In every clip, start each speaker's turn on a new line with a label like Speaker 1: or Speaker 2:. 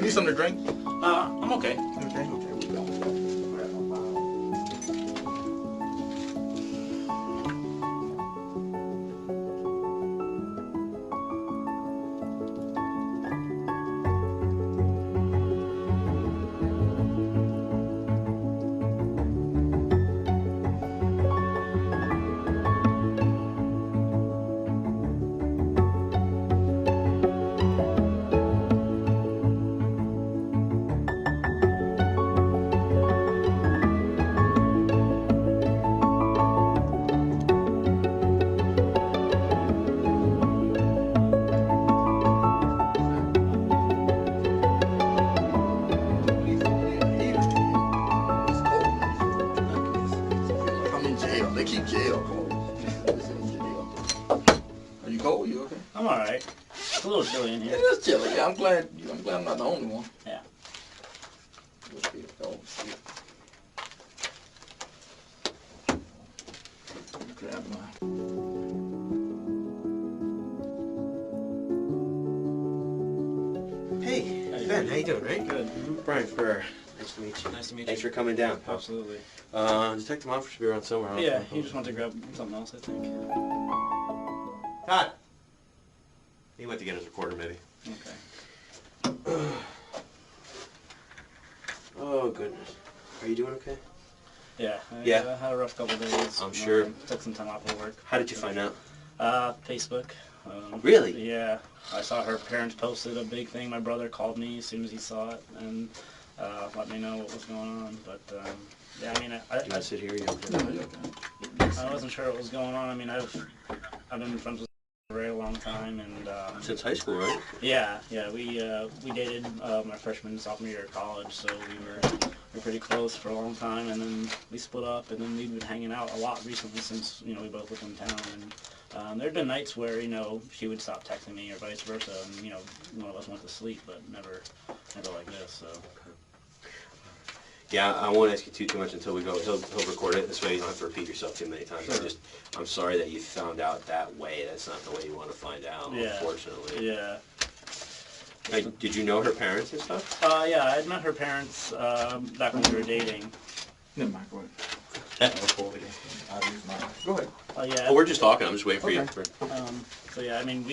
Speaker 1: need something to drink?
Speaker 2: I'm okay.
Speaker 1: Okay, we go. They keep jail closed. Are you cold? You okay?
Speaker 2: I'm alright. It's a little chilly in here.
Speaker 1: It is chilly. Yeah, I'm glad I'm not the only one.
Speaker 2: Yeah.
Speaker 1: Grab mine.
Speaker 3: Hey, Ben, how you doing, right?
Speaker 2: Good.
Speaker 3: Brian Ferrer. Nice to meet you.
Speaker 2: Nice to meet you.
Speaker 3: Thanks for coming down.
Speaker 2: Absolutely.
Speaker 3: Detective Officer should be around somewhere.
Speaker 2: Yeah, he just went to grab something else, I think.
Speaker 3: Todd! He went to get his recorder, maybe.
Speaker 2: Okay.
Speaker 3: Oh, goodness. Are you doing okay?
Speaker 2: Yeah.
Speaker 3: Yeah.
Speaker 2: I had a rough couple days.
Speaker 3: I'm sure.
Speaker 2: Took some time off of work.
Speaker 3: How did you find out?
Speaker 2: Facebook.
Speaker 3: Really?
Speaker 2: Yeah. I saw her parents posted a big thing. My brother called me as soon as he saw it and let me know what was going on. But yeah, I mean,
Speaker 3: You want to sit here? You okay?
Speaker 1: No, you're okay.
Speaker 2: I wasn't sure what was going on. I mean, I've been friends with her for a very long time, and
Speaker 3: Since high school, right?
Speaker 2: yeah, we dated my freshman and sophomore year of college, so we were pretty close for a long time, and then we split up, and then we've been hanging out a lot recently since we both lived in town, and there'd been nights where she would stop texting me or vice versa, and one of us went to sleep, but never like this. So
Speaker 3: Yeah, I won't ask you too much until we go. He'll record it. This way you don't have to repeat yourself too many times.
Speaker 2: Sure.
Speaker 3: I'm sorry that you found out that way. That's not the way you want to find out,
Speaker 2: Yeah.
Speaker 3: unfortunately.
Speaker 2: Yeah.
Speaker 3: Hey, did you know her parents and stuff?
Speaker 2: Yeah, I had met her parents back when we were dating.
Speaker 1: Never mind, go ahead. Go ahead.
Speaker 2: Yeah.
Speaker 3: Oh, we're just talking. I'm just waiting for you.
Speaker 1: Okay.
Speaker 2: So yeah, I mean,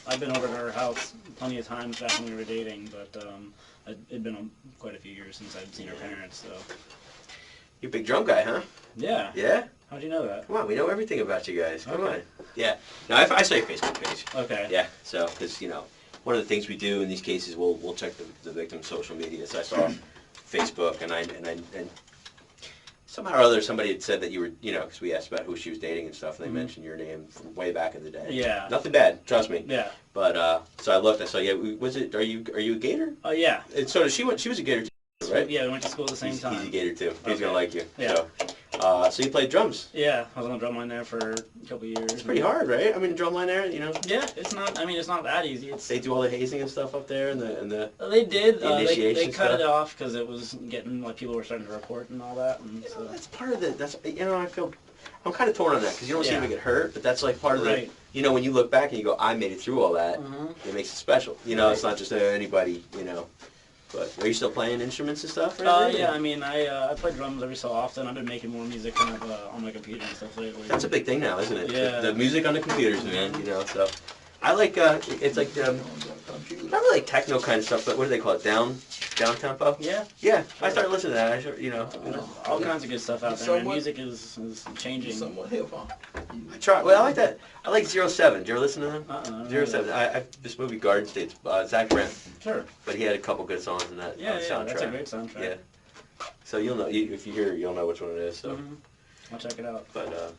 Speaker 2: I've been over to her house plenty of times back when we were dating, but it'd been quite a few years since I'd seen her parents. So
Speaker 3: You're a big drum guy, huh?
Speaker 2: yeah.
Speaker 3: Yeah?
Speaker 2: How'd you know that?
Speaker 3: Come on, we know everything about you guys. Come
Speaker 2: Okay.
Speaker 3: on. Yeah. No, I saw your Facebook page.
Speaker 2: Okay.
Speaker 3: Yeah. So, because one of the things we do in these cases, we'll check the victim's social media. So I saw Facebook, and somehow or other somebody had said that you were, because we asked about who she was dating and stuff, and they mentioned your name from way back in the day.
Speaker 2: Yeah.
Speaker 3: Nothing bad, trust me.
Speaker 2: Yeah.
Speaker 3: But so I looked. I saw. Yeah. Was it? Are you a Gator?
Speaker 2: Oh yeah.
Speaker 3: And so she was a Gator too, right?
Speaker 2: Yeah, we went to school at the same time.
Speaker 3: He's a Gator too. He's
Speaker 2: Okay.
Speaker 3: gonna like you.
Speaker 2: Yeah.
Speaker 3: So you played drums.
Speaker 2: Yeah, I was on the drum line there for a couple of years.
Speaker 3: It's pretty hard, right? I mean, drum line there,
Speaker 2: Yeah, it's not. I mean, it's not that easy.
Speaker 3: They do all the hazing and stuff up there, and the.
Speaker 2: They did.
Speaker 3: The initiation
Speaker 2: they cut
Speaker 3: stuff?
Speaker 2: it off because it was getting people were starting to report and all that. And so.
Speaker 3: That's part of the. That's I feel. I'm kind of torn on that because you don't seem to
Speaker 2: Yeah.
Speaker 3: get hurt, but that's like part of
Speaker 2: Right.
Speaker 3: the. When you look back and you go, I made it through all that.
Speaker 2: Mhm.
Speaker 3: It makes it special.
Speaker 2: Right.
Speaker 3: It's not just anybody. But are you still playing instruments and stuff? Or anything?
Speaker 2: Yeah, I mean, I play drums every so often. I've been making more music kind of on my computer and stuff lately.
Speaker 3: That's a big thing now, isn't it?
Speaker 2: Yeah.
Speaker 3: The music on the computers, man. So I like it's like not really like techno kind of stuff, but what do they call it? Down tempo.
Speaker 2: Yeah.
Speaker 3: Yeah, I started listening to that.
Speaker 2: All kinds of good stuff out there. And music is changing.
Speaker 1: Somewhat hip hop.
Speaker 3: I try. Well, I like that. I like 07. Did you ever listen to them?
Speaker 2: I don't know
Speaker 3: 07. This movie Garden State's Zach Brent,
Speaker 2: Sure.
Speaker 3: but he had a couple good songs in that
Speaker 2: Yeah,
Speaker 3: soundtrack.
Speaker 2: that's a great soundtrack.
Speaker 3: Yeah. So you'll know if you hear, you'll know which one it is. So,
Speaker 2: I'll check it out.
Speaker 3: but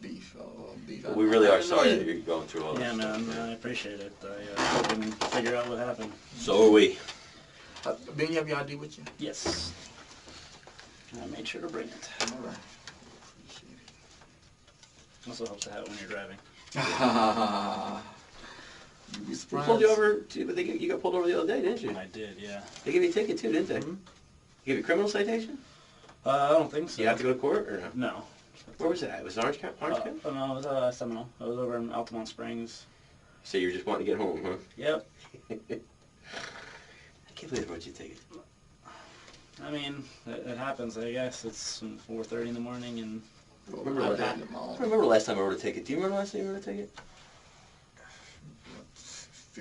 Speaker 1: Beef.
Speaker 3: we really are sorry that you're going through all this.
Speaker 2: Yeah, man, I appreciate it. I hope we can figure out what happened.
Speaker 3: So are we.
Speaker 1: Ben, you have your ID with you?
Speaker 2: Yes. I made sure to bring it.
Speaker 1: All right.
Speaker 2: Also helps to have it when you're driving.
Speaker 1: You'd be
Speaker 3: Who
Speaker 1: surprised.
Speaker 3: pulled you over? You got pulled over the other day, didn't you?
Speaker 2: I did, yeah.
Speaker 3: They gave you a ticket too, didn't they?
Speaker 2: Mhm.
Speaker 3: You gave you a criminal citation?
Speaker 2: I don't think so.
Speaker 3: You have to go to court or no?
Speaker 2: No.
Speaker 3: Where was that? Was it Orange County? Orange County?
Speaker 2: Oh, no, it was Seminole. I was over in Altamont Springs.
Speaker 3: So you're just wanting to get home, huh?
Speaker 2: Yep.
Speaker 3: can't believe they wrote you a ticket.
Speaker 2: I mean, it happens, I guess. It's 4:30 in the morning, and
Speaker 3: I remember the last time I wrote a ticket. Do you remember the last time you wrote a ticket?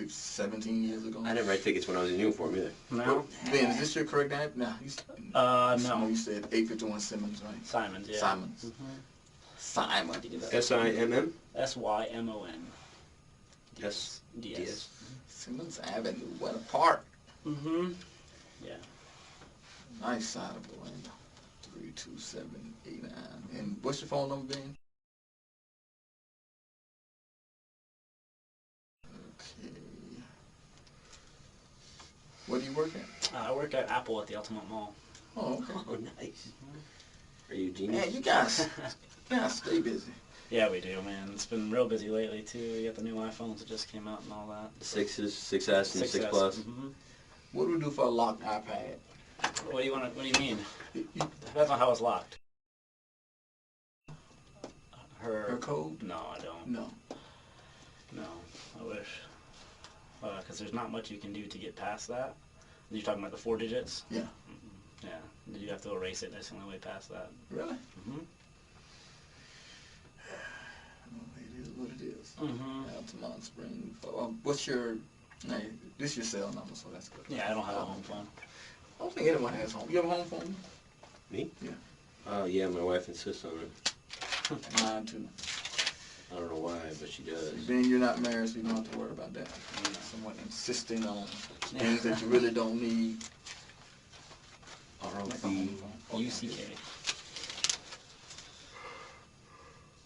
Speaker 1: 17 years ago.
Speaker 3: I didn't write tickets when I was in uniform either.
Speaker 2: no.
Speaker 1: Ben, is this your correct name? No.
Speaker 2: No.
Speaker 1: You said 851 Simmons, right?
Speaker 2: Simons, yeah.
Speaker 1: Simons. Simon.
Speaker 3: S-I-M-M?
Speaker 2: S-Y-M-O-N.
Speaker 3: Yes.
Speaker 2: D-S.
Speaker 1: Simmons Avenue. What a park.
Speaker 2: Mm-hmm. Yeah.
Speaker 1: Nice side of Orlando. 32789. And what's your phone number, Ben? Okay. Where do you work at?
Speaker 2: I work at Apple at the Altamont Mall.
Speaker 1: Oh, okay.
Speaker 3: Oh, nice. Are you a genius?
Speaker 1: Man, you guys stay busy.
Speaker 2: Yeah, we do, man. It's been real busy lately, too. We got the new iPhones that just came out and all that.
Speaker 3: The 6S and 6 Plus.
Speaker 2: Mm-hmm.
Speaker 1: What do we do for a locked iPad?
Speaker 2: What do you mean? Depends on how it's locked.
Speaker 1: Her code?
Speaker 2: No, I don't.
Speaker 1: No.
Speaker 2: No, I wish. Because there's not much you can do to get past that. You're talking about the 4 digits?
Speaker 1: Yeah.
Speaker 2: Mm-hmm. Yeah. You have to erase it. That's the only way past that.
Speaker 1: Really?
Speaker 2: Mm-hmm.
Speaker 1: It is what it is.
Speaker 2: Mm-hmm.
Speaker 1: Altamont Spring. What's your name? This is your cell number, so that's good.
Speaker 2: Yeah, I don't have a home phone.
Speaker 1: I don't think anyone has home. You have a home phone?
Speaker 3: Me?
Speaker 1: Yeah.
Speaker 3: Yeah, my wife insists on it.
Speaker 1: Mine too.
Speaker 3: I don't know why, but she does.
Speaker 1: Ben, you're not married, so you don't have to worry about that. Someone insisting on things that you really don't need.
Speaker 2: R-O-B-U-C-K.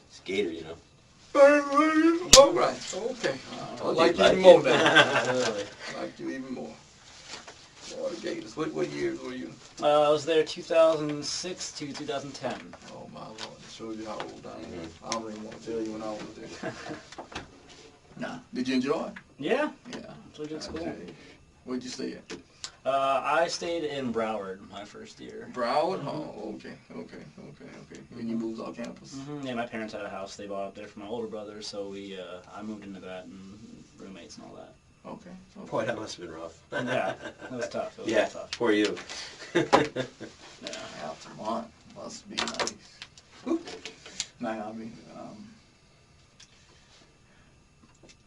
Speaker 3: It's Gator, you know.
Speaker 1: All right. Okay. I like you even more now. I like you even more. Florida Gators. What years were you?
Speaker 2: I was there 2006 to 2010.
Speaker 1: Oh my Lord, it shows you how old I am. I don't even want to tell you when I was there. Nah. Did you enjoy it?
Speaker 2: Yeah.
Speaker 1: Yeah.
Speaker 2: It's a good school.
Speaker 1: Where'd you stay at?
Speaker 2: I stayed in Broward my first year.
Speaker 1: Broward? Oh, okay. And you moved off campus?
Speaker 2: Mm-hmm. Yeah, my parents had a house they bought up there for my older brother, so I moved into that and roommates and all that.
Speaker 1: Okay.
Speaker 3: Boy, that must have been rough.
Speaker 2: Yeah, it was tough. It was
Speaker 3: Yeah,
Speaker 2: tough.
Speaker 3: poor you.
Speaker 2: Yeah.
Speaker 1: Altamont must be nice. Whew. Nah, I mean,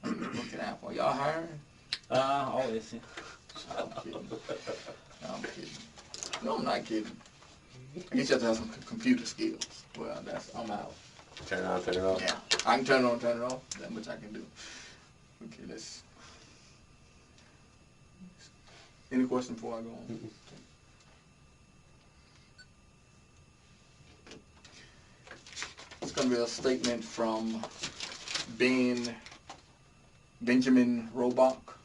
Speaker 1: looking at Apple. Y'all hiring?
Speaker 2: Always. Yeah.
Speaker 1: I'm kidding. I'm kidding. No, I'm not kidding. I guess you have to have some computer skills. Well, I'm out.
Speaker 3: Turn it on, turn it off.
Speaker 1: Yeah, I can turn it on, turn it off. That much I can do. Okay, let's. Any question before I go on? It's going to be a statement from Benjamin Robuck,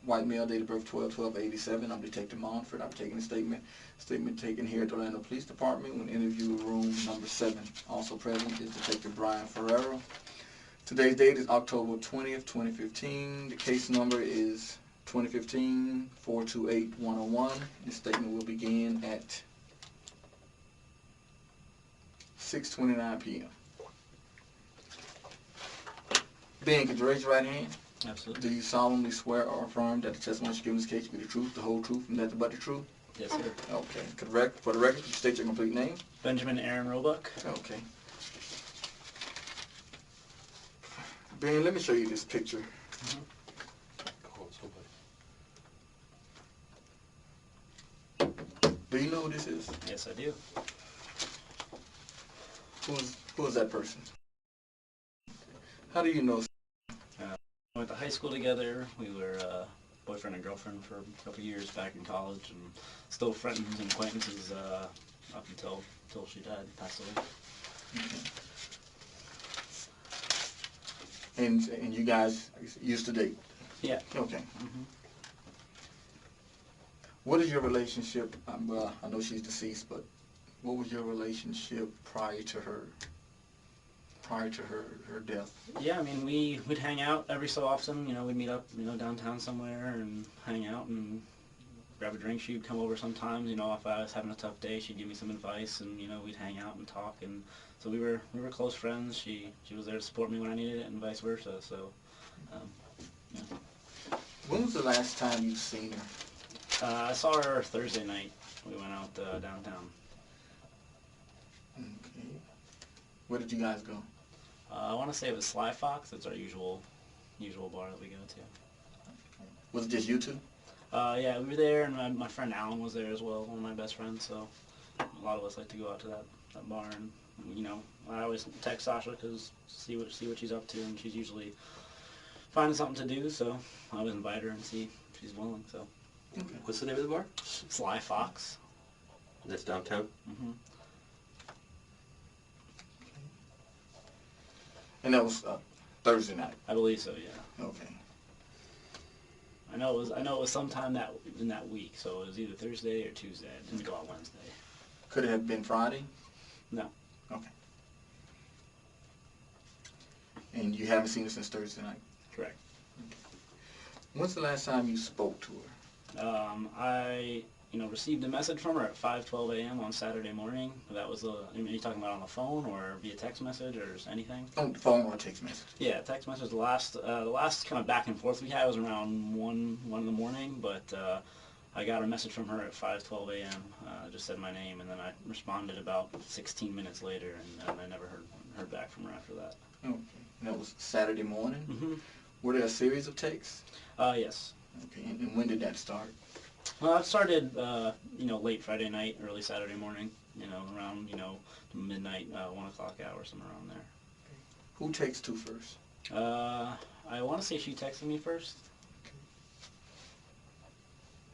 Speaker 1: white male, date of birth 12/12/87. I'm Detective Monfort. I'm taking a statement. Statement taken here at the Orlando Police Department when interview room number 7. Also present is Detective Brian Ferrero. Today's date is October 20th, 2015. The case number is 2015-428-101. This statement will begin at 6:29 p.m. Ben, could you raise your right hand?
Speaker 2: Absolutely.
Speaker 1: Do you solemnly swear or affirm that the testimony you give in this case will be the truth, the whole truth, and nothing but the truth?
Speaker 2: Yes, sir.
Speaker 1: Okay. Correct. For the record, could you state your complete name?
Speaker 2: Benjamin Aaron Robuck.
Speaker 1: Okay. Ben, let me show you this picture. Do you know who this is?
Speaker 2: Yes, I do.
Speaker 1: Who is that person? How do you know?
Speaker 2: We went to high school together. We were boyfriend and girlfriend for a couple of years back in college, and still friends and acquaintances up until she died, passed away.
Speaker 1: Okay. And you guys used to date?
Speaker 2: Yeah.
Speaker 1: Okay.
Speaker 2: Mm-hmm.
Speaker 1: What is your relationship? Well, I know she's deceased, but what was your relationship prior to her death?
Speaker 2: Yeah, I mean, we'd hang out every so often. We'd meet up, downtown somewhere and hang out and grab a drink. She'd come over sometimes. If I was having a tough day, she'd give me some advice, and we'd hang out and talk. And so we were close friends. She was there to support me when I needed it, and vice versa. So, yeah.
Speaker 1: When was the last time you seen her?
Speaker 2: I saw her Thursday night. We went out downtown.
Speaker 1: Okay. Where did you guys go?
Speaker 2: I want to say it was Sly Fox. That's our usual bar that we go to.
Speaker 1: Was it just you two?
Speaker 2: Yeah, we were there, and my friend Alan was there as well, one of my best friends. So a lot of us like to go out to that bar, and you know, I always text Sasha because see what she's up to, and she's usually finding something to do. So I always invite her and see if she's willing. So.
Speaker 1: Okay.
Speaker 3: What's the name of the bar?
Speaker 2: Sly Fox.
Speaker 3: That's downtown?
Speaker 2: Mm-hmm.
Speaker 1: And that was Thursday night.
Speaker 2: I believe so. Yeah.
Speaker 1: Okay.
Speaker 2: I know it was sometime in that week. So it was either Thursday or Tuesday. It didn't go out Wednesday.
Speaker 1: Could it have been Friday?
Speaker 2: No.
Speaker 1: Okay. And you haven't seen her since Thursday night?
Speaker 2: Correct.
Speaker 1: Okay. When's the last time you spoke to her?
Speaker 2: I received a message from her at 5:12 a.m. on Saturday morning. That was are you talking about on the phone or via text message or anything?
Speaker 1: On the phone or text message?
Speaker 2: Yeah, text message. The last kind of back and forth we had was around 1 in the morning, but I got a message from her at 5:12 a.m. Just said my name, and then I responded about 16 minutes later, and I never heard back from her after that.
Speaker 1: Okay. And that was Saturday morning?
Speaker 2: Mm-hmm.
Speaker 1: Were there a series of texts?
Speaker 2: Yes.
Speaker 1: Okay. And when did that start?
Speaker 2: Well, it started, late Friday night, early Saturday morning, around, midnight, 1 o'clock hour, somewhere around there.
Speaker 1: Who texts who first?
Speaker 2: I want to say she texted me first.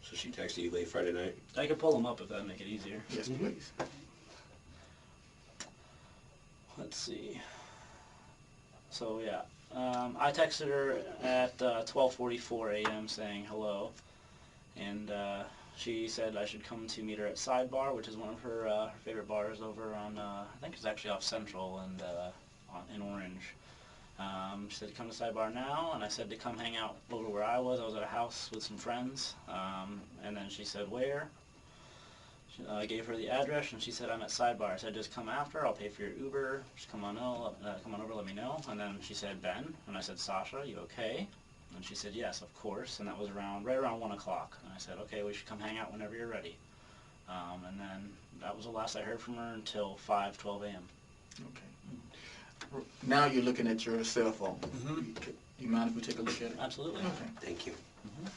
Speaker 3: So she texted you late Friday night?
Speaker 2: I could pull them up if that'd make it easier.
Speaker 1: Yes, please.
Speaker 2: Let's see. So, yeah. I texted her at 12:44 a.m. saying hello. And she said I should come to meet her at Sidebar, which is one of her favorite bars over on, I think it's actually off Central and in Orange. She said to come to Sidebar now, and I said to come hang out over where I was. I was at a house with some friends, and then she said where. I gave her the address, and she said I'm at Sidebar. I said just come after. I'll pay for your Uber. Just come on over, let me know. And then she said Ben, and I said Sasha, you okay? And she said, yes, of course, and that was right around 1 o'clock. And I said, okay, we should come hang out whenever you're ready. And then that was the last I heard from her until 5:12 a.m.
Speaker 1: Okay. Now you're looking at your cell phone.
Speaker 2: Mm-hmm.
Speaker 1: You mind if we take a look at it?
Speaker 2: Absolutely.
Speaker 1: Okay.
Speaker 3: Thank you.
Speaker 2: Mm-hmm.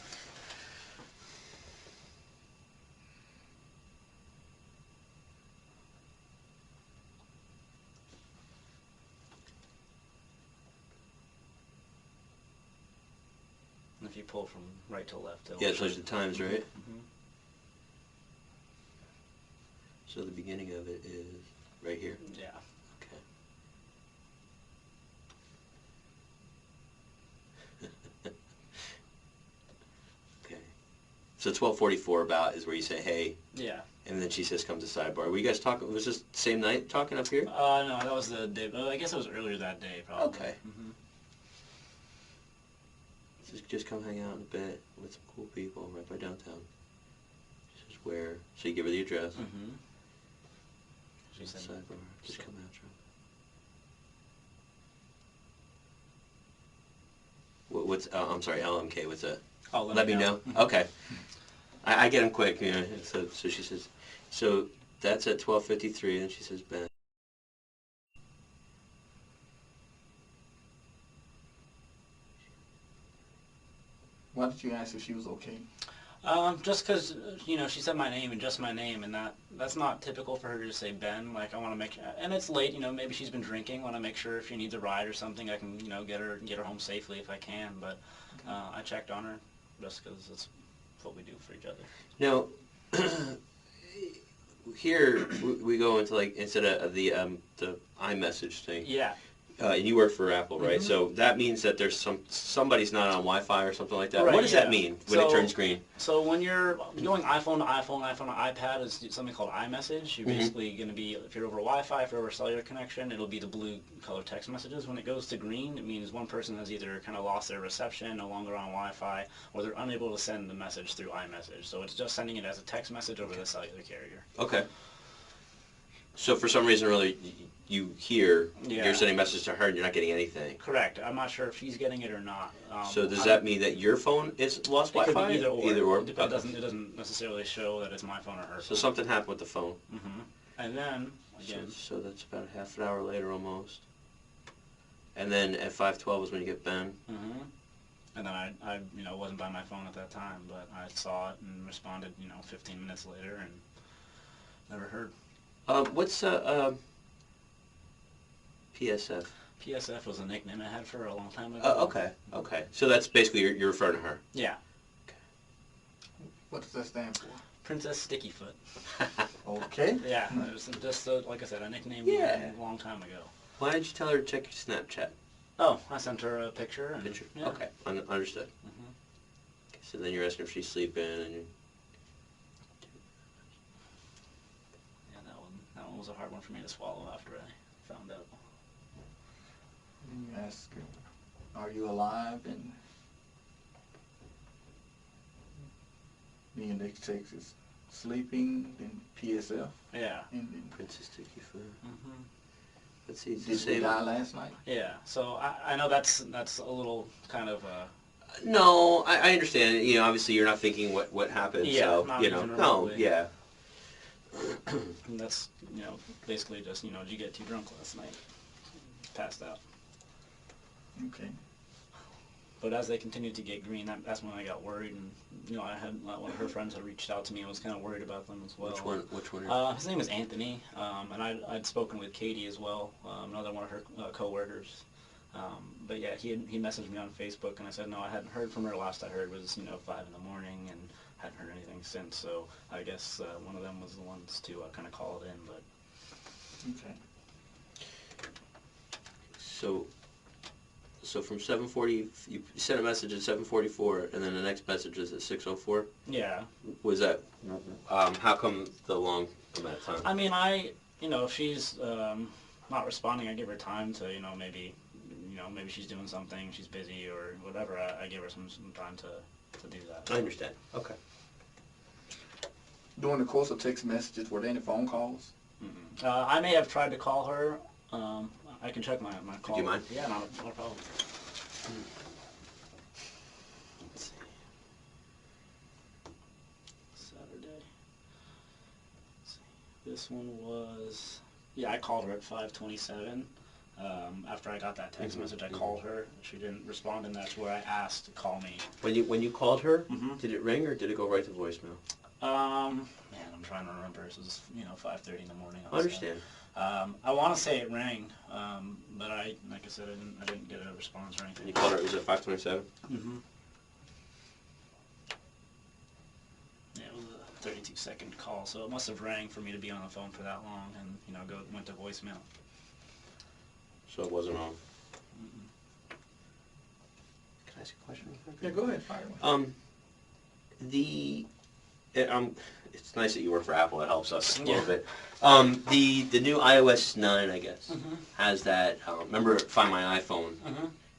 Speaker 2: And if you pull from right to left, it'll
Speaker 3: Yeah, it shows the times, right?
Speaker 2: Mm-hmm.
Speaker 3: So the beginning of it is right here?
Speaker 2: Yeah.
Speaker 3: Okay. Okay. So 12:44 about is where you say, hey,
Speaker 2: Yeah.
Speaker 3: and then she says, come to Sidebar. Were you guys talking, was this the same night talking up here?
Speaker 2: No, that was the day. I guess it was earlier that day, probably.
Speaker 3: Okay.
Speaker 2: Mm-hmm.
Speaker 3: Just come hang out in a bit with some cool people right by downtown. She says, where? So you give her the address.
Speaker 2: Mm-hmm. She said
Speaker 3: Sidebar. Just come after him. What's, I'm sorry, LMK, what's that?
Speaker 2: Oh,
Speaker 3: Let me know. Okay. I get them quick, you know. So she says, so that's at 12:53, and she says, Ben.
Speaker 1: Why did you ask if she was okay?
Speaker 2: Just because, she said my name and just my name, and that's not typical for her to just say Ben. Like, I want to make, and it's late, maybe she's been drinking. Want to make sure if she needs a ride or something, I can, get her home safely if I can. But I checked on her just because it's what we do for each other.
Speaker 3: Now, here we go into like instead of the iMessage thing.
Speaker 2: Yeah.
Speaker 3: And you work for Apple, right?
Speaker 2: Mm-hmm.
Speaker 3: So that means that there's somebody's not on Wi-Fi or something like that.
Speaker 2: Right,
Speaker 3: What does
Speaker 2: yeah.
Speaker 3: that mean when it turns green?
Speaker 2: So when you're going iPhone to iPad is something called iMessage. You're basically going to be, if you're over Wi-Fi, if you're over a cellular connection, it'll be the blue color text messages. When it goes to green, it means one person has either kind of lost their reception, no longer on Wi-Fi, or they're unable to send the message through iMessage. So it's just sending it as a text message over the cellular carrier.
Speaker 3: Okay. So for some reason or other, you hear,
Speaker 2: Yeah.
Speaker 3: you're sending messages to her and you're not getting anything.
Speaker 2: Correct. I'm not sure if she's getting it or not.
Speaker 3: So does that mean that your phone is lost
Speaker 2: It could
Speaker 3: Wi-Fi?
Speaker 2: be either or.
Speaker 3: Either or?
Speaker 2: It doesn't necessarily show that it's my phone or her
Speaker 3: So
Speaker 2: phone.
Speaker 3: something happened with the phone.
Speaker 2: And then, again...
Speaker 3: So that's about a half an hour later almost. And then at 5:12 is when you get Ben.
Speaker 2: And then I wasn't by my phone at that time, but I saw it and responded, 15 minutes later and never heard.
Speaker 3: What's PSF?
Speaker 2: PSF was a nickname I had for her a long time ago.
Speaker 3: Okay. So that's basically, you're referring to her?
Speaker 2: Yeah.
Speaker 1: What does that stand for?
Speaker 2: Princess Stickyfoot.
Speaker 1: Okay.
Speaker 2: Yeah, it was just, like I said, a nickname
Speaker 3: Yeah.
Speaker 2: a long time ago.
Speaker 3: Why did you tell her to check your Snapchat?
Speaker 2: Oh, I sent her a picture. And,
Speaker 3: Picture?
Speaker 2: Yeah.
Speaker 3: Okay, understood. Okay, so then you're asking if she's sleeping and you're...
Speaker 2: Yeah, that one was a hard one for me to swallow after I found out.
Speaker 1: You ask her, are you alive? And me and Nick takes is sleeping, then PSF,
Speaker 2: Yeah.
Speaker 1: and then
Speaker 3: Princess Stickyfoot.
Speaker 2: Mm-hmm.
Speaker 3: Let's see, it's the
Speaker 1: did we
Speaker 3: same...
Speaker 1: die last night?
Speaker 2: Yeah, so I know that's a little kind of
Speaker 3: No, I understand. Obviously you're not thinking what happened,
Speaker 2: Yeah,
Speaker 3: so,
Speaker 2: not even
Speaker 3: no,
Speaker 2: remotely.
Speaker 3: yeah.
Speaker 2: and that's basically just did you get too drunk last night? Passed out.
Speaker 1: Okay.
Speaker 2: But as they continued to get green, that's when I got worried, and I had one of her friends had reached out to me and was kind of worried about them as well.
Speaker 3: Which one?
Speaker 2: His name was Anthony, and I'd spoken with Katie as well, another one of her co-workers. But yeah, he messaged me on Facebook, and I said no, I hadn't heard from her. Last I heard was 5 in the morning, and hadn't heard anything since. So I guess one of them was the ones to kind of call it in. But
Speaker 1: Okay.
Speaker 3: So from 7:40, you sent a message at 7:44, and then the next message is at 6:04.
Speaker 2: yeah,
Speaker 3: Was that? How come the long amount of time?
Speaker 2: I mean, if she's not responding, I give her time to maybe she's doing something, she's busy or whatever. I give her some time to do that.
Speaker 3: I understand. Okay.
Speaker 1: During the course of text messages, were there any phone calls?
Speaker 2: I may have tried to call her. I can check my call.
Speaker 3: Do you mind?
Speaker 2: Yeah, not a problem. Let's see. Saturday. Let's see. This one was... Yeah, I called her at 5:27. After I got that text message, I called her. She didn't respond, and that's where I asked to call me.
Speaker 3: When you called her, did it ring or did it go right to voicemail?
Speaker 2: Man, I'm trying to remember. This was 5:30 in the morning.
Speaker 3: I understand.
Speaker 2: I want to say it rang, but like I said, I didn't get a response or anything.
Speaker 3: You called her. It was at 5:27.
Speaker 2: Yeah, it was a 32-second call, so it must have rang for me to be on the phone for that long, and went to voicemail.
Speaker 3: So it wasn't on. Can I ask a question?
Speaker 1: Yeah, go ahead. Fire away.
Speaker 3: It's nice that you work for Apple. It helps us a little bit. The new iOS 9, I guess, has that. Remember, Find My iPhone.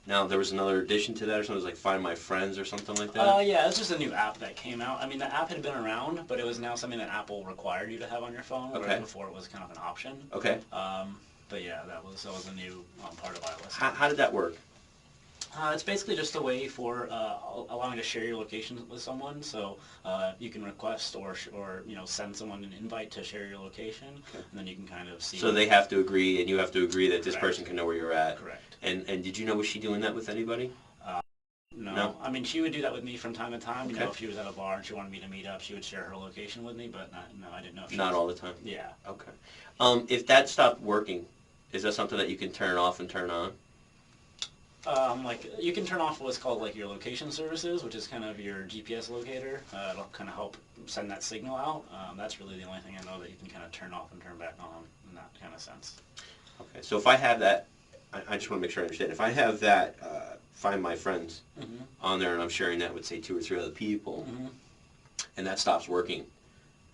Speaker 3: Now there was another addition to that, or something. It was like Find My Friends or something like that.
Speaker 2: Yeah, it's just a new app that came out. I mean, the app had been around, but it was now something that Apple required you to have on your phone.
Speaker 3: Okay.
Speaker 2: Whereas before it was kind of an option.
Speaker 3: Okay.
Speaker 2: But yeah, that was a new part of iOS.
Speaker 3: How did that work?
Speaker 2: It's basically just a way for allowing to share your location with someone. So you can request or send someone an invite to share your location, and then you can kind of see.
Speaker 3: So they have to agree, and you have to agree that this
Speaker 2: Correct.
Speaker 3: person can know where you're at.
Speaker 2: Correct.
Speaker 3: And did you know, was she doing that with anybody?
Speaker 2: No. I mean, she would do that with me from time to time.
Speaker 3: Okay.
Speaker 2: If she was at a bar and she wanted me to meet up, she would share her location with me. But no, I didn't know. If she
Speaker 3: Not
Speaker 2: was,
Speaker 3: all the time.
Speaker 2: Yeah.
Speaker 3: Okay. If that stopped working, is that something that you can turn off and turn on?
Speaker 2: Like you can turn off what's called like your location services, which is kind of your GPS locator. It'll kind of help send that signal out. That's really the only thing I know that you can kind of turn off and turn back on in that kind of sense.
Speaker 3: Okay. So if I have that, I just want to make sure I understand. If I have that Find My Friends on there, and I'm sharing that with say 2 or 3 other people, and that stops working,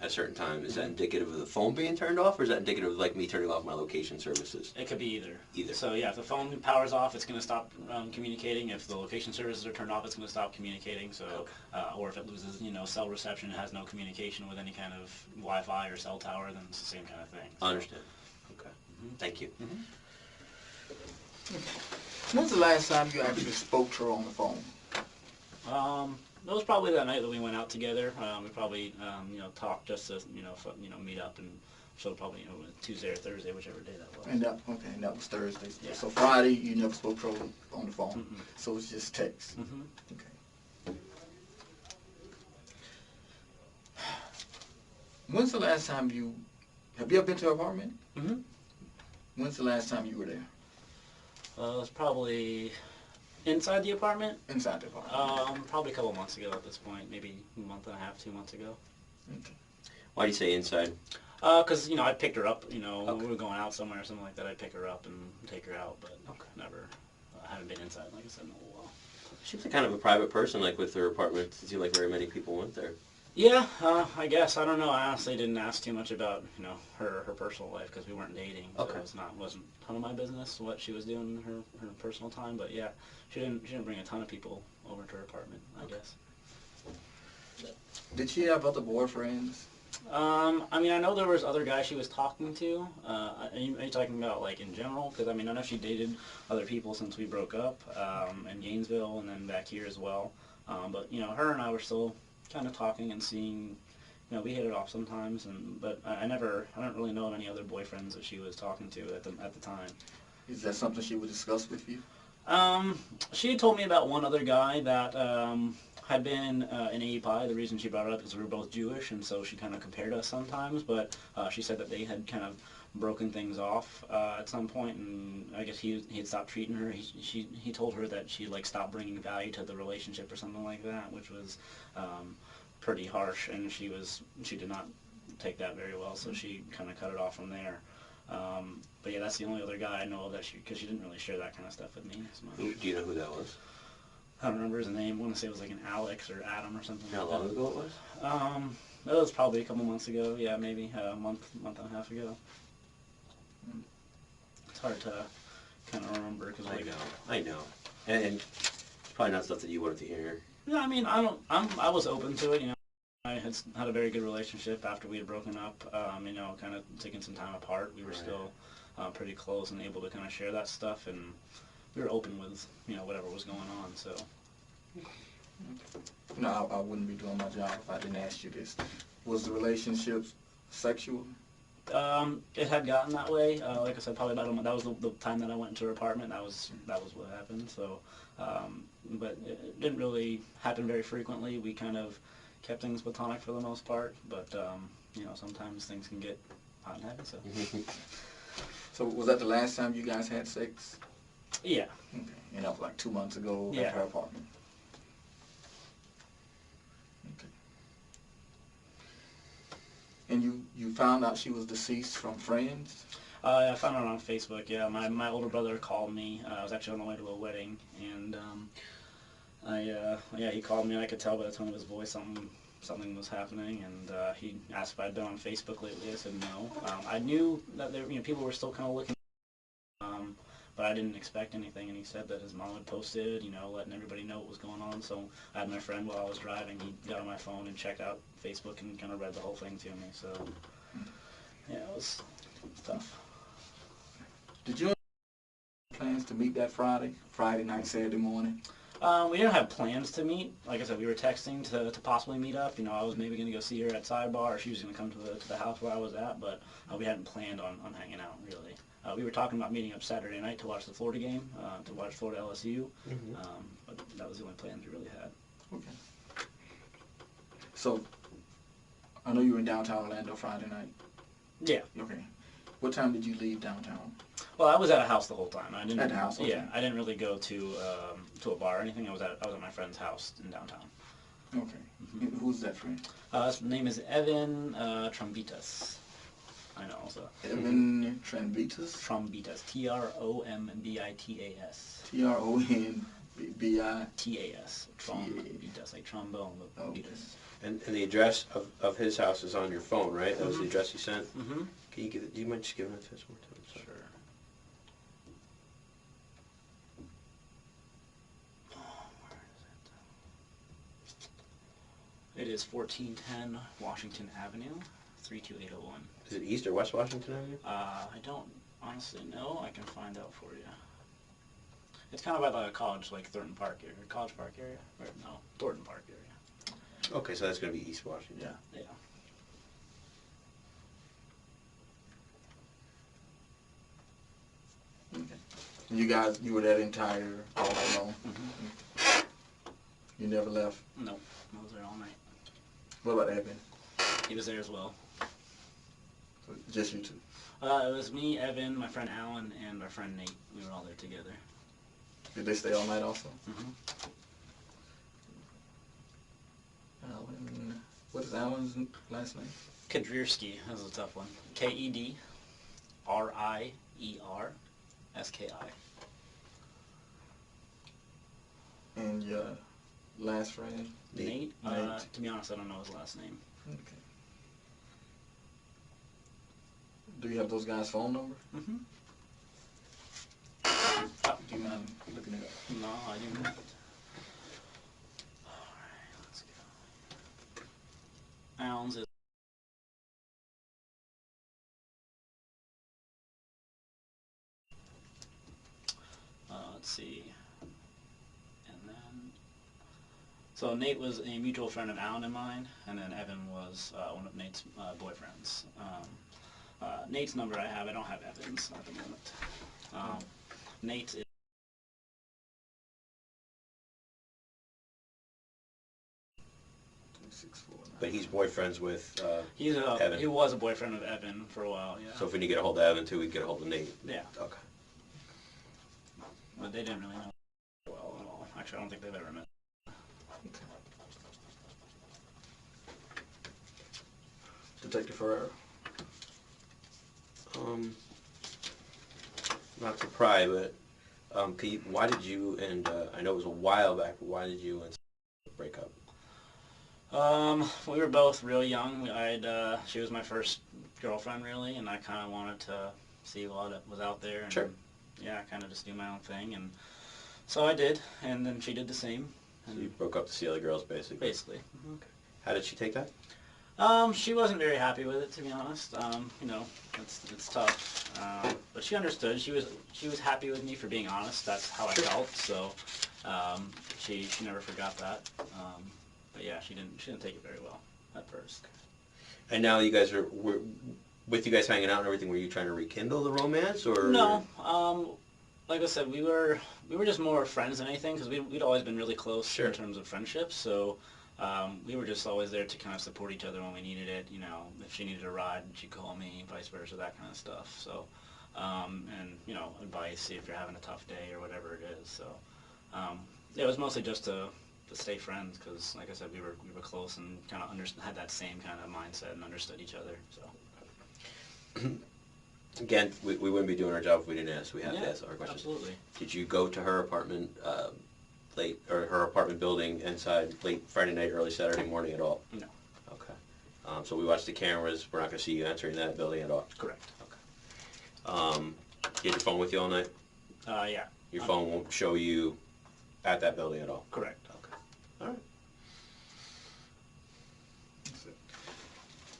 Speaker 3: at a certain time, is that indicative of the phone being turned off, or is that indicative of like me turning off my location services?
Speaker 2: It could be either.
Speaker 3: Either.
Speaker 2: So yeah, if the phone powers off, it's going to stop communicating. If the location services are turned off, it's going to stop communicating. So, or if it loses, cell reception, it has no communication with any kind of Wi-Fi or cell tower, then it's the same kind of thing. So.
Speaker 3: I understand. Okay. Thank you.
Speaker 1: When's the last time you actually spoke to her on the phone?
Speaker 2: It was probably that night that we went out together. We probably, talked just to, meet up, and so probably, Tuesday or Thursday, whichever day that was.
Speaker 1: And that was Thursday.
Speaker 2: Yeah.
Speaker 1: So Friday, you never spoke to her on the phone. So it's just text. Okay. When's the last time have you ever been to her apartment? When's the last time you were there?
Speaker 2: It was probably inside the apartment.
Speaker 1: Inside the apartment.
Speaker 2: Probably a couple months ago at this point, maybe a month and a half, 2 months ago.
Speaker 1: Okay.
Speaker 3: Why do you say inside?
Speaker 2: Because, I picked her up, when we were going out somewhere or something like that, I'd pick her up and take her out, but never, haven't been inside, like I said, in a while.
Speaker 3: She was kind of a private person, like with her apartment. It seemed like very many people went there.
Speaker 2: Yeah, I guess. I don't know. I honestly didn't ask too much about, her personal life because we weren't dating. So it wasn't a ton of my business what she was doing in her personal time. But yeah, she didn't bring a ton of people over to her apartment, I guess.
Speaker 1: Did she have other boyfriends?
Speaker 2: I know there was other guys she was talking to. Are you talking about, like, in general? Because, I know she dated other people since we broke up, in Gainesville and then back here as well. But, her and I were still kind of talking and seeing, we hit it off sometimes, but I don't really know of any other boyfriends that she was talking to at the time.
Speaker 1: Is that something she would discuss with you?
Speaker 2: She had told me about one other guy that, had been in API. The reason she brought it up is we were both Jewish, and so she kind of compared us sometimes, but she said that they had kind of broken things off at some point, and I guess he had stopped treating her. He told her that she stopped bringing value to the relationship or something like that, which was pretty harsh, and she did not take that very well, so she kind of cut it off from there. But yeah, that's the only other guy I know of because she didn't really share that kind of stuff with me as much.
Speaker 3: Do you know who that was?
Speaker 2: I don't remember his name. I want to say it was like an Alex or Adam or something.
Speaker 3: How long ago it was?
Speaker 2: It was probably a couple months ago. Yeah, maybe a month and a half ago. It's hard to kind of remember because
Speaker 3: I know, and it's probably not stuff that you wanted to hear.
Speaker 2: Yeah, I was open to it. I had a very good relationship after we had broken up. Kind of taking some time apart. We were still pretty close and able to kind of share that stuff, and we were open with whatever was going on. So.
Speaker 1: No, I wouldn't be doing my job if I didn't ask you this. Was the relationship sexual?
Speaker 2: It had gotten that way. Like I said, probably about a month. That was the time that I went into her apartment. That was what happened. So, but it didn't really happen very frequently. We kind of kept things platonic for the most part. But sometimes things can get hot and heavy. So.
Speaker 1: So was that the last time you guys had sex?
Speaker 2: Yeah.
Speaker 1: Okay. Like 2 months ago at her apartment. Okay. And you found out she was deceased from friends?
Speaker 2: I found out on Facebook. Yeah, my older brother called me. I was actually on the way to a wedding, and he called me. And I could tell by the tone of his voice something was happening, and he asked if I'd been on Facebook lately. I said no. I knew that people were still kind of looking. But I didn't expect anything, and he said that his mom had posted, letting everybody know what was going on. So I had my friend while I was driving. He got on my phone and checked out Facebook and kind of read the whole thing to me. So yeah, it was tough.
Speaker 1: Did you have plans to meet that Friday night, Saturday morning?
Speaker 2: We didn't have plans to meet. Like I said, we were texting to possibly meet up. I was maybe going to go see her at Sidebar, or she was going to come to the house where I was at, but we hadn't planned on hanging out, really. We were talking about meeting up Saturday night to watch the Florida game, to watch Florida LSU, but that was the only plans we really had.
Speaker 1: Okay. So, I know you were in downtown Orlando Friday night.
Speaker 2: Yeah.
Speaker 1: Okay. What time did you leave downtown?
Speaker 2: Well, I was at a house the whole time. I didn't.
Speaker 1: At the house. Okay.
Speaker 2: Yeah, I didn't really go to a bar or anything. I was at my friend's house in downtown.
Speaker 1: Okay. Who's that friend?
Speaker 2: His name is Evan Trombitas. I know. So.
Speaker 1: Evan Trombitas?
Speaker 2: Trombitas. Trombitas.
Speaker 1: Tronbitas. B-I?
Speaker 2: T-A-S. That's like trombone, but
Speaker 1: Okay.
Speaker 2: Beatus.
Speaker 3: And the address of his house is on your phone, right? That was the address you sent?
Speaker 2: Mm-hmm.
Speaker 3: Can you give it, do you mind just giving it to us one more time? Sorry.
Speaker 2: Sure. It is 1410 Washington Avenue, 32801.
Speaker 3: Is it East or West Washington Avenue?
Speaker 2: I don't honestly know. I can find out for you. It's kind of by the college, like Thornton Park area, College Park area, or no, Thornton Park area.
Speaker 3: Okay, so that's going to be East Washington.
Speaker 2: Yeah.
Speaker 1: Okay. You were that entire all alone?
Speaker 2: Mm-hmm.
Speaker 1: You never left?
Speaker 2: No, I was there all night.
Speaker 1: What about Evan?
Speaker 2: He was there as well.
Speaker 1: So just you two?
Speaker 2: It was me, Evan, my friend Alan, and our friend Nate. We were all there together.
Speaker 1: Did they stay all night also?
Speaker 2: Mm-hmm.
Speaker 1: Alan, what is Alan's last name?
Speaker 2: Kedrierski, that was a tough one. K-E-D-R-I-E-R-S-K-I.
Speaker 1: And your last friend?
Speaker 2: Nate?
Speaker 1: Nate.
Speaker 2: To be honest, I don't know his last name.
Speaker 1: Okay. Do you have those guys' phone number?
Speaker 2: Mm-hmm.
Speaker 1: Do you mind looking it up?
Speaker 2: No, I do not. Alright, let's go. Alan's is let's see. And then so Nate was a mutual friend of Alan and mine, and then Evan was one of Nate's boyfriends. Nate's number I don't have Evan's at the moment. Nate's is
Speaker 1: 649.
Speaker 3: But he's boyfriends with
Speaker 2: Evan.
Speaker 3: Evan.
Speaker 2: He was a boyfriend of Evan for a while, yeah.
Speaker 3: So if we need to get a hold of Evan too, we can get a hold of Nate.
Speaker 2: Yeah.
Speaker 3: Okay.
Speaker 2: But they didn't really know well at all. Actually, I don't think they've ever met.
Speaker 1: Detective Ferreira.
Speaker 3: Not to pry, but why did you and I know it was a while back, but why did you and break up?
Speaker 2: We were both real young. She was my first girlfriend, really, and I kind of wanted to see what was out there. And,
Speaker 3: Sure.
Speaker 2: Yeah, kind of just do my own thing, and so I did, and then she did the same.
Speaker 3: So you broke up to see other girls, basically.
Speaker 2: Basically. Mm-hmm.
Speaker 3: Okay. How did she take that?
Speaker 2: She wasn't very happy with it, to be honest. You know, it's tough. But she understood. She was happy with me for being honest. That's how I felt. So she never forgot that. But yeah, she didn't take it very well at first.
Speaker 3: And now you guys with you guys hanging out and everything. Were you trying to rekindle the romance, or
Speaker 2: no? Like I said, we were just more friends than anything, because we'd always been really close. Sure. In terms of friendship. So. We were just always there to kind of support each other when we needed it. You know, if she needed a ride, she'd call me, vice versa, that kind of stuff. So, and you know, advice if you're having a tough day or whatever it is. So, it was mostly just to stay friends, because, like I said, we were close and kind of had that same kind of mindset and understood each other. So.
Speaker 3: Again, we wouldn't be doing our job if we didn't ask. We have to ask our questions.
Speaker 2: Absolutely.
Speaker 3: Did you go to her apartment? Late, or her apartment building inside late Friday night, early Saturday morning at all?
Speaker 2: No.
Speaker 3: Okay. So we watched the cameras. We're not going to see you entering that building at all?
Speaker 2: Correct.
Speaker 3: Okay. You had your phone with you all night?
Speaker 2: Yeah.
Speaker 3: Your phone won't show you at that building at all?
Speaker 2: Correct.
Speaker 3: Okay. All right.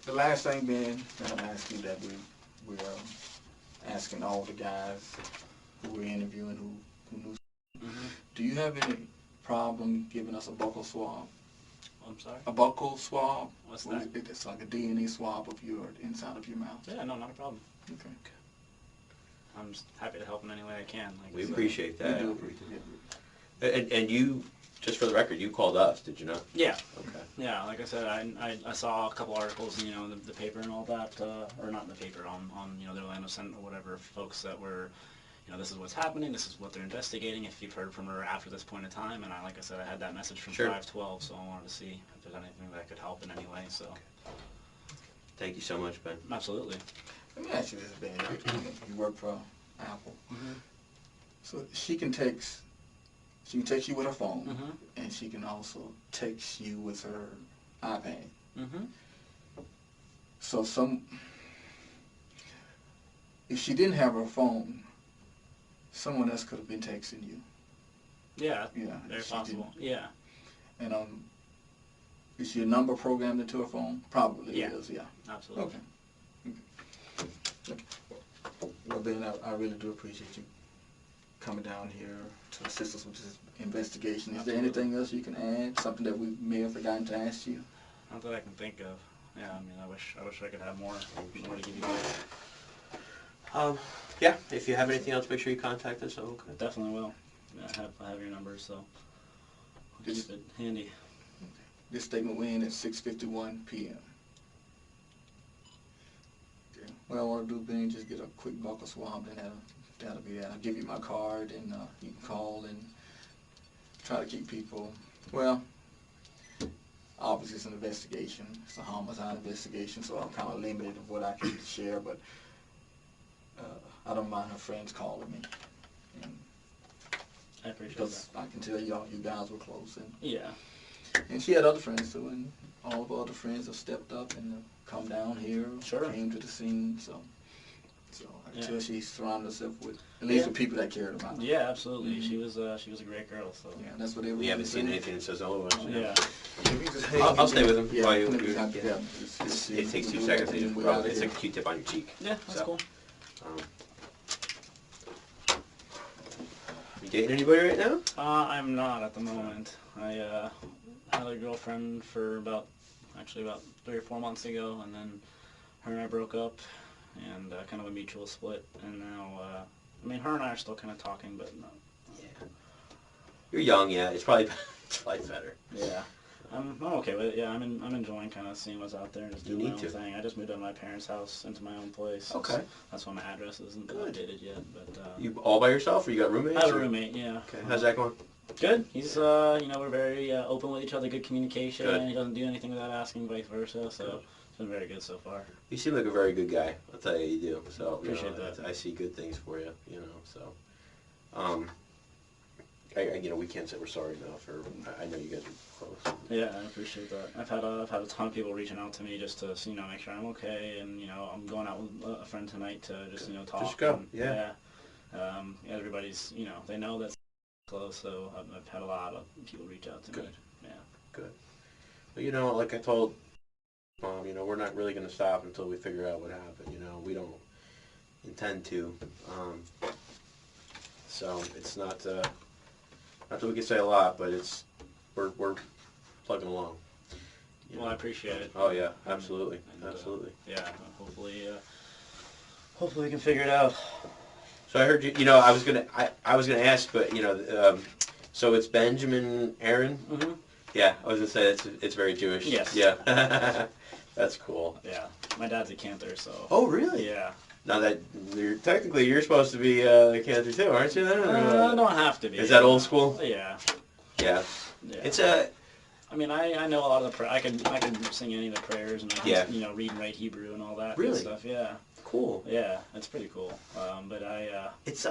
Speaker 1: The last thing being that I'm asking that we're asking all the guys who we're interviewing who knew.
Speaker 2: Mm-hmm.
Speaker 1: Do you have any problem giving us a buccal swab?
Speaker 2: I'm sorry?
Speaker 1: A buccal swab?
Speaker 2: What's that?
Speaker 1: It's like a DNA swab of your inside of your mouth.
Speaker 2: Yeah, no, not a problem.
Speaker 1: Okay.
Speaker 2: I'm just happy to help in any way I can. Like
Speaker 3: We
Speaker 2: I said.
Speaker 3: appreciate that.
Speaker 1: We do appreciate it.
Speaker 3: And you, just for the record, you called us, did you not?
Speaker 2: Yeah.
Speaker 3: Okay.
Speaker 2: Yeah, like I said, I saw a couple articles, you know, in the paper and all that, or not in the paper, on you know, the Orlando Sentinel or whatever, folks that were, you know, this is what's happening, this is what they're investigating, if you've heard from her after this point in time, and like I said, I had that message from
Speaker 3: Sure.
Speaker 2: 512, so I wanted to see if there's anything that could help in any way, so.
Speaker 3: Okay. Thank you so much, Ben.
Speaker 2: Absolutely.
Speaker 1: Let me ask you this, Ben. You work for Apple.
Speaker 2: Mm-hmm.
Speaker 1: So she can text She can text you with her phone,
Speaker 2: Mhm.
Speaker 1: and she can also text you with her iPad.
Speaker 2: Mhm.
Speaker 1: So if she didn't have her phone, someone else could have been texting you.
Speaker 2: Yeah.
Speaker 1: Yeah,
Speaker 2: Very
Speaker 1: if she
Speaker 2: possible. Yeah.
Speaker 1: didn't. And is your number programmed into her phone? Probably
Speaker 2: Yeah.
Speaker 1: is. Yeah.
Speaker 2: Absolutely.
Speaker 1: Okay. Well, Ben, I really do appreciate you coming down here to assist us with this investigation. Is there
Speaker 2: Absolutely.
Speaker 1: anything else you can add? Something that we may have forgotten to ask you?
Speaker 2: Not that I can think of. Yeah, I mean, I wish I could have more to give you guys.
Speaker 3: Yeah, if you have anything else, make sure you contact us. Okay.
Speaker 2: I definitely will. Yeah, I have your number, so I'll keep it handy.
Speaker 1: This statement will end at 6:51 p.m. Okay. What I want to do, Ben, just get a quick buccal swab, and that'll be that. I'll give you my card, and you can call and try to keep people. Well, obviously it's an investigation. It's a homicide investigation, so I'm kind of limited of what I can share, but I don't mind her friends calling me. And
Speaker 2: I appreciate
Speaker 1: because
Speaker 2: that.
Speaker 1: I can tell you guys were close,
Speaker 2: Yeah.
Speaker 1: and she had other friends too, and all of her other friends have stepped up and have come down here,
Speaker 2: Sure.
Speaker 1: came to the scene, so I can
Speaker 2: Yeah.
Speaker 1: tell she's surrounded herself with at least with people that cared about her.
Speaker 2: Yeah, absolutely.
Speaker 1: Mhm.
Speaker 2: She was a great girl. So.
Speaker 1: Yeah, that's what they were.
Speaker 3: We haven't seen anything that says otherwise.
Speaker 2: Yeah.
Speaker 3: I'll stay with him
Speaker 1: Yeah,
Speaker 3: while
Speaker 1: yeah,
Speaker 3: it takes 2 seconds. To just rub, it's a Q-tip on your cheek.
Speaker 2: Yeah, that's
Speaker 3: So,
Speaker 2: cool.
Speaker 3: You dating anybody right now?
Speaker 2: I'm not at the moment. I had a girlfriend for about 3 or 4 months ago, and then her and I broke up, and kind of a mutual split. And now, I mean, her and I are still kind of talking, but no.
Speaker 3: Yeah. You're young, yeah. It's probably better.
Speaker 2: Yeah. I'm okay with it. Yeah, I'm enjoying kind of seeing what's out there and just
Speaker 3: You
Speaker 2: doing my
Speaker 3: need
Speaker 2: own
Speaker 3: to.
Speaker 2: thing. I just moved out of my parents' house into my own place.
Speaker 3: Okay.
Speaker 2: That's why my address isn't
Speaker 3: Good.
Speaker 2: updated yet. But
Speaker 3: You all by yourself, or you got roommates?
Speaker 2: I have a
Speaker 3: or-
Speaker 2: roommate. Yeah.
Speaker 3: Okay. How's that going?
Speaker 2: Good. He's we're very open with each other. Good communication.
Speaker 3: Good.
Speaker 2: He doesn't do anything without asking, vice versa. So
Speaker 3: Good.
Speaker 2: it's been very good so far.
Speaker 3: You seem like a very good guy. I'll tell you, you do. So
Speaker 2: Appreciate that.
Speaker 3: I see good things for you. So. We can't say we're sorry enough. I know you guys are close.
Speaker 2: Yeah, I appreciate that. I've had a ton of people reaching out to me just to make sure I'm okay, and I'm going out with a friend tonight to just talk.
Speaker 3: Just go.
Speaker 2: And,
Speaker 3: Yeah.
Speaker 2: Everybody's they know that's close, so I've had a lot of people reach out to me.
Speaker 3: Good.
Speaker 2: Yeah.
Speaker 3: Good. But like I told Mom, we're not really going to stop until we figure out what happened. We don't intend to. So it's not that we can say a lot, but we're plugging along.
Speaker 2: Well, I appreciate it.
Speaker 3: Oh yeah, absolutely,
Speaker 2: And,
Speaker 3: absolutely.
Speaker 2: Yeah, hopefully we can figure it out.
Speaker 3: So I heard you. I was gonna ask, but so it's Benjamin Aaron.
Speaker 2: Mm-hmm.
Speaker 3: Yeah, I was gonna say it's very Jewish.
Speaker 2: Yes.
Speaker 3: Yeah. That's cool.
Speaker 2: Yeah, my dad's a cantor, so.
Speaker 3: Oh really?
Speaker 2: Yeah.
Speaker 3: Now that you're supposed to be a cantor too, aren't you? Then?
Speaker 2: I don't have to be.
Speaker 3: Is that old school?
Speaker 2: Yeah.
Speaker 3: Yeah.
Speaker 2: Yeah.
Speaker 3: It's
Speaker 2: I mean, I know a lot of the I can sing any of the prayers and I can,
Speaker 3: Yeah.
Speaker 2: Read and write Hebrew and all that
Speaker 3: Really?
Speaker 2: good stuff. Yeah.
Speaker 3: cool.
Speaker 2: Yeah, it's pretty cool. But
Speaker 3: It's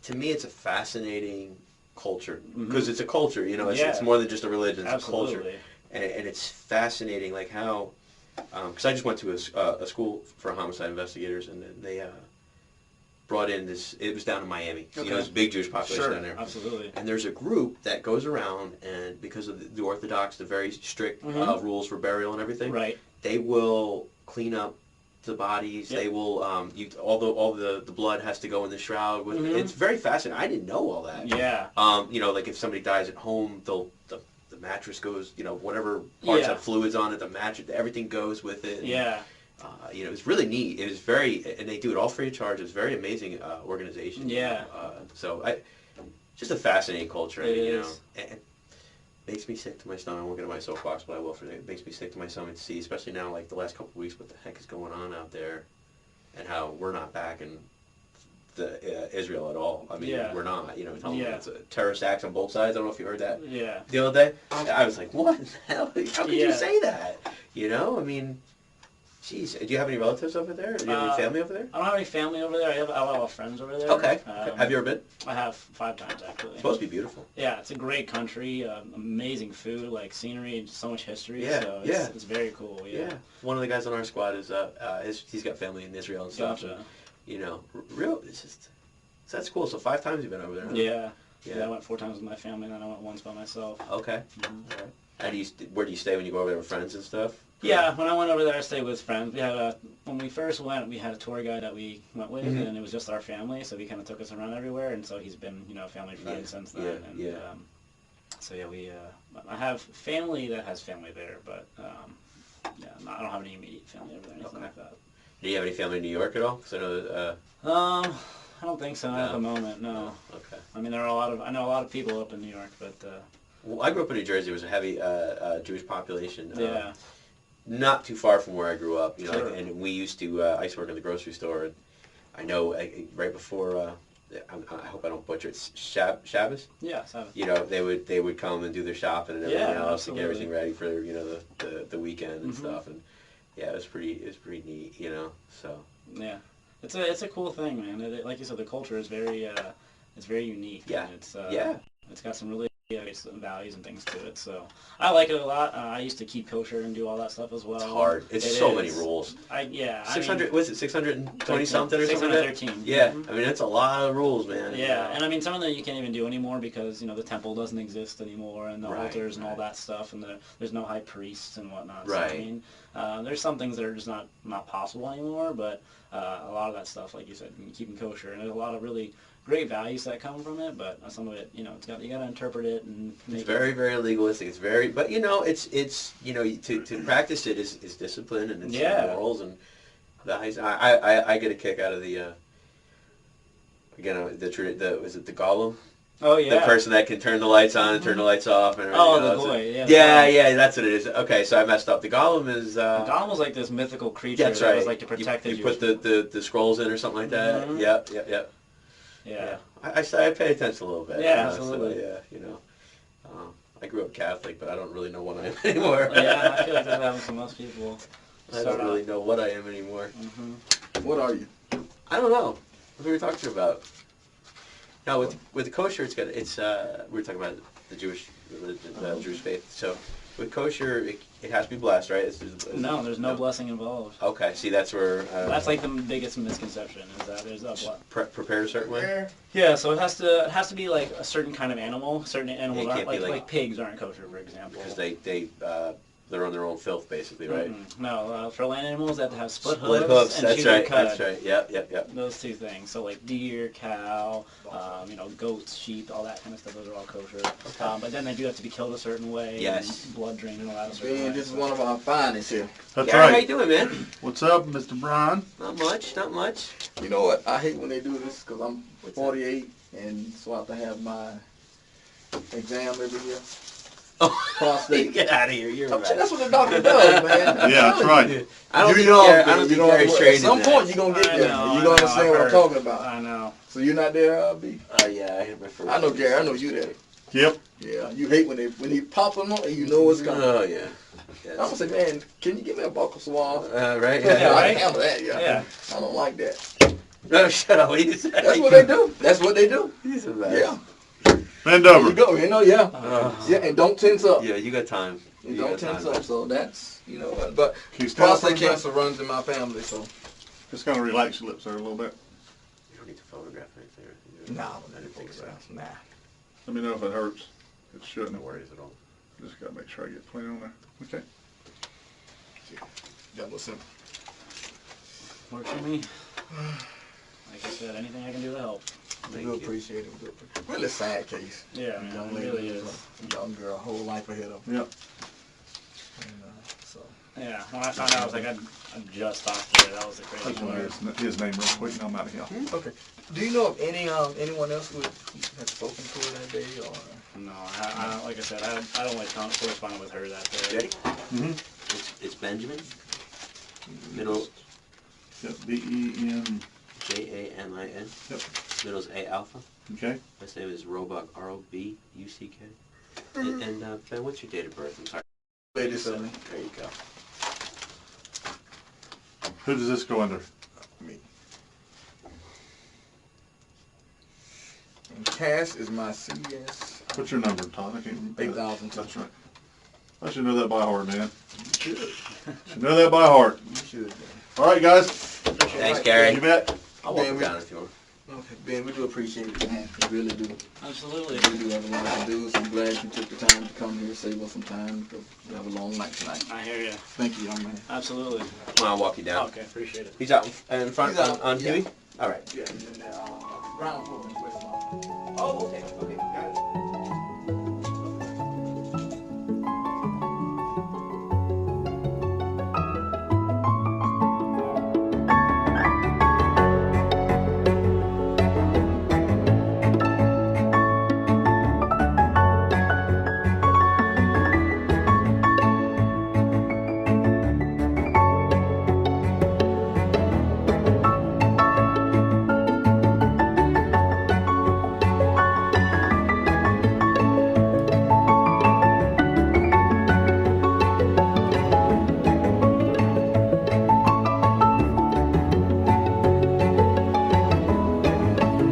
Speaker 3: to me, it's a fascinating culture
Speaker 2: Mhm.
Speaker 3: because it's a culture. It's,
Speaker 2: Yeah.
Speaker 3: it's more than just a religion. It's
Speaker 2: absolutely.
Speaker 3: a culture, and it's fascinating, like how. Because I just went to a school for homicide investigators, and then they brought in this. It was down in Miami.
Speaker 2: Okay.
Speaker 3: There's a big Jewish population
Speaker 2: Sure,
Speaker 3: down there.
Speaker 2: absolutely.
Speaker 3: And there's a group that goes around, and because of the Orthodox, the very strict
Speaker 2: Mhm.
Speaker 3: rules for burial and everything,
Speaker 2: Right.
Speaker 3: they will clean up the bodies.
Speaker 2: Yep.
Speaker 3: They will all the blood has to go in the shroud.
Speaker 2: Mhm.
Speaker 3: It's very fascinating. I didn't know all that.
Speaker 2: Yeah.
Speaker 3: Like if somebody dies at home, the mattress goes. Whatever parts
Speaker 2: Yeah.
Speaker 3: have fluids on it, the mattress, everything goes with it.
Speaker 2: Yeah.
Speaker 3: It was really neat. It was very, and they do it all free of charge. It's a very amazing organization.
Speaker 2: Yeah.
Speaker 3: Just a fascinating culture.
Speaker 2: It
Speaker 3: And
Speaker 2: is.
Speaker 3: it makes me sick to my stomach. I won't get on my soapbox, but I will for it. It makes me sick to my stomach to see, especially now, like the last couple of weeks, what the heck is going on out there, and how we're not backing Israel at all. I mean,
Speaker 2: Yeah.
Speaker 3: we're not. Telling
Speaker 2: Yeah.
Speaker 3: them it's a terrorist acts on both sides. I don't know if you heard that
Speaker 2: Yeah.
Speaker 3: the other day. I was like, what the hell? How could you
Speaker 2: Yeah.
Speaker 3: say that? I mean, Jeez, do you have any relatives over there? Do you have any family over there?
Speaker 2: I don't have any family over there. I have a lot of friends over there.
Speaker 3: Okay. Have you ever been?
Speaker 2: I have 5 times actually.
Speaker 3: It's supposed to be beautiful.
Speaker 2: Yeah, it's a great country. Amazing food, like scenery, and so much history.
Speaker 3: Yeah,
Speaker 2: so it's very cool. Yeah.
Speaker 3: One of the guys on our squad is he's got family in Israel and stuff.
Speaker 2: Gotcha.
Speaker 3: And, you know, it's just that's cool. So 5 times you've been over there. Huh?
Speaker 2: Yeah. I went 4 times with my family, and then I went once by myself.
Speaker 3: Okay.
Speaker 2: Mm-hmm.
Speaker 3: All right. Where do you stay when you go over there with friends and stuff?
Speaker 2: Yeah, when I went over there, I stayed with friends. We had when we first went, we had a tour guide that we went with, and it was just our family, so he kind of took us around everywhere, and so he's been, family friend since then. So I have family that has family there, but I don't have any immediate family over there, anything like that.
Speaker 3: Do you have any family in New York at all? Because I know
Speaker 2: I don't think so, not at the moment, no.
Speaker 3: Okay.
Speaker 2: I mean, I know a lot of people up in New York, but...
Speaker 3: Well, I grew up in New Jersey. It was a heavy Jewish population.
Speaker 2: Yeah.
Speaker 3: Not too far from where I grew up,
Speaker 2: Sure.
Speaker 3: and we used to. I used to work in the grocery store, and I know right before. I hope I don't butcher it. Shabbos.
Speaker 2: Yeah, Sabbath.
Speaker 3: They would come and do their shopping and everything else to get everything ready for the weekend and stuff, and it was pretty neat, So.
Speaker 2: Yeah, it's a cool thing, man. Like you said, the culture is very it's very unique.
Speaker 3: Yeah.
Speaker 2: And it's got some really values and things to it, so I like it a lot. I used to keep kosher and do all that stuff as well.
Speaker 3: It's hard. It's so many rules.
Speaker 2: 600.
Speaker 3: Was it 620 something or something?
Speaker 2: 613.
Speaker 3: Yeah, I mean that's a lot of rules, man.
Speaker 2: Yeah, and I mean some of them you can't even do anymore because the temple doesn't exist anymore, and the altars and all that stuff, and there's no high priests and whatnot.
Speaker 3: Right.
Speaker 2: So, I mean, there's some things that are just not possible anymore, but a lot of that stuff, like you said, keeping kosher, and there's a lot of really great values that come from it, but some of it, you got to interpret it and make
Speaker 3: it's very, very legalistic. It's very, but it's to practice it is discipline and it's morals and values. I get a kick out of the was it the golem?
Speaker 2: Oh yeah.
Speaker 3: The person that can turn the lights on and turn the lights off and everything.
Speaker 2: Oh, the boy.
Speaker 3: Yeah, that's what it is. Okay, so I messed up. The golem is.
Speaker 2: The golem was like this mythical creature
Speaker 3: that's right.
Speaker 2: that was like to protect
Speaker 3: you put the scrolls in or something like that.
Speaker 2: Mm-hmm.
Speaker 3: Yep.
Speaker 2: Yeah.
Speaker 3: I pay attention a little bit.
Speaker 2: Yeah, absolutely.
Speaker 3: So, I grew up Catholic, but I don't really know what I am anymore.
Speaker 2: Yeah, I feel like that happens to most people.
Speaker 3: I don't really know what I am anymore.
Speaker 2: Mm-hmm.
Speaker 1: What are you?
Speaker 3: I don't know. What were we talking about? No, with the kosher, we were talking about the Jewish Jewish faith. So with kosher, it has to be blessed, right?
Speaker 2: There's no blessing involved.
Speaker 3: Okay, see, that's where...
Speaker 2: that's like the biggest misconception, is that there's a
Speaker 3: prepared a certain way?
Speaker 2: Yeah, so it has to be like a certain kind of animal. Certain animals aren't, like pigs aren't kosher, for example.
Speaker 3: Because they're on their own filth, basically, right?
Speaker 2: Mm-hmm. No, for land animals, they have to have split
Speaker 3: hooves
Speaker 2: and
Speaker 3: that's
Speaker 2: chew
Speaker 3: right,
Speaker 2: cud.
Speaker 3: that's right. Yep.
Speaker 2: Those 2 things. So like deer, cow, goats, sheep, all that kind of stuff. Those are all kosher. Okay. But then they do have to be killed a certain way.
Speaker 3: Yes.
Speaker 2: And blood drained and all that. Man,
Speaker 1: this is one of our finest here.
Speaker 4: That's right.
Speaker 3: How you doing, man?
Speaker 4: What's up, Mr. Brian?
Speaker 3: Not much.
Speaker 1: You know what? I hate when they do this because I'm 48, and so I have to have my exam every year. Prostate.
Speaker 3: Get out of here. You're right.
Speaker 1: That's what the doctor does, man.
Speaker 4: Yeah, that's right.
Speaker 3: I don't think Gary's trained in that.
Speaker 1: At some point, you're going to get there. You're going to understand what I'm talking about.
Speaker 2: I know.
Speaker 1: So you're not there, B?
Speaker 3: Yeah, I hit my first.
Speaker 1: I know, Gary. I know you there.
Speaker 4: Yep.
Speaker 1: Yeah, you hate when he pop them on and you know it's coming.
Speaker 3: Oh, yeah.
Speaker 1: I'm going to say, man, can you give me a buckle swab?
Speaker 3: Right?
Speaker 1: Yeah, I can handle that,
Speaker 2: Yeah.
Speaker 1: I don't like that.
Speaker 3: No, shut up. What do you say?
Speaker 1: That's what they do. That's what they do.
Speaker 3: He's a mess.
Speaker 1: Yeah.
Speaker 4: Bend
Speaker 1: There
Speaker 4: over.
Speaker 1: you go. Yeah, and don't tense up.
Speaker 3: Yeah, you got time.
Speaker 1: And don't tense up. So that's, but
Speaker 4: Can you stand up
Speaker 1: prostate
Speaker 4: for a
Speaker 1: cancer runs in my family, so.
Speaker 4: Just kind of relax your lips there a little bit.
Speaker 3: You don't need to photograph anything.
Speaker 1: Nah,
Speaker 3: I didn't think so.
Speaker 1: Nah.
Speaker 4: Let me know if it hurts. It shouldn't.
Speaker 3: No worries at all.
Speaker 4: Just got to make sure I get plenty on there. Okay.
Speaker 1: Got a little simple.
Speaker 2: Works for me. Like I said, anything I can do to help.
Speaker 1: We do appreciate it. Really sad case.
Speaker 2: Yeah, man,
Speaker 1: Young
Speaker 2: it
Speaker 1: lady,
Speaker 2: really is.
Speaker 1: Young girl, whole life ahead of her.
Speaker 4: Yep.
Speaker 1: And, so.
Speaker 2: Yeah, when I found out, I was like, I just talked to her. That was the
Speaker 4: I
Speaker 2: crazy
Speaker 4: just want
Speaker 2: part.
Speaker 4: his name real quick and I'm out of here.
Speaker 1: Okay. Do you know of anyone else who had spoken to her that day, or?
Speaker 2: No, like I said, I don't like corresponding with her that day.
Speaker 3: Ready?
Speaker 4: Mm-hmm.
Speaker 3: It's Benjamin. Middle.
Speaker 4: Yep. B-E-N.
Speaker 3: Janin.
Speaker 4: Yep.
Speaker 3: Middle's A Alpha.
Speaker 4: Okay.
Speaker 3: Last name is Robuck. Robuck. And Ben, what's your date of birth? I'm sorry.
Speaker 1: 87.
Speaker 3: There you go.
Speaker 4: Who does this go under?
Speaker 1: Me. And cash is my CS.
Speaker 4: What's your number, Todd? I can't remember.
Speaker 1: 8,000.
Speaker 4: That's right. I should know that by heart, man. You should know that by heart.
Speaker 1: You should.
Speaker 4: All right, guys.
Speaker 3: Thanks, Gary.
Speaker 4: You bet.
Speaker 3: I'll walk
Speaker 1: Ben,
Speaker 3: him down if you want.
Speaker 1: Okay, Ben, we do appreciate it, man. We really do.
Speaker 2: Absolutely.
Speaker 1: We do have a lot to do, so I'm glad you took the time to come here, save us some time, because we have a long night tonight.
Speaker 2: I hear you.
Speaker 1: Thank you, young man.
Speaker 2: Absolutely.
Speaker 3: Come on, I'll walk you down.
Speaker 2: Okay, appreciate it.
Speaker 3: He's out in front
Speaker 1: He's out,
Speaker 3: on
Speaker 1: yeah.
Speaker 3: Huey? All right.
Speaker 1: Yeah, and then, ground floor in West Lafayette.
Speaker 3: Oh, okay.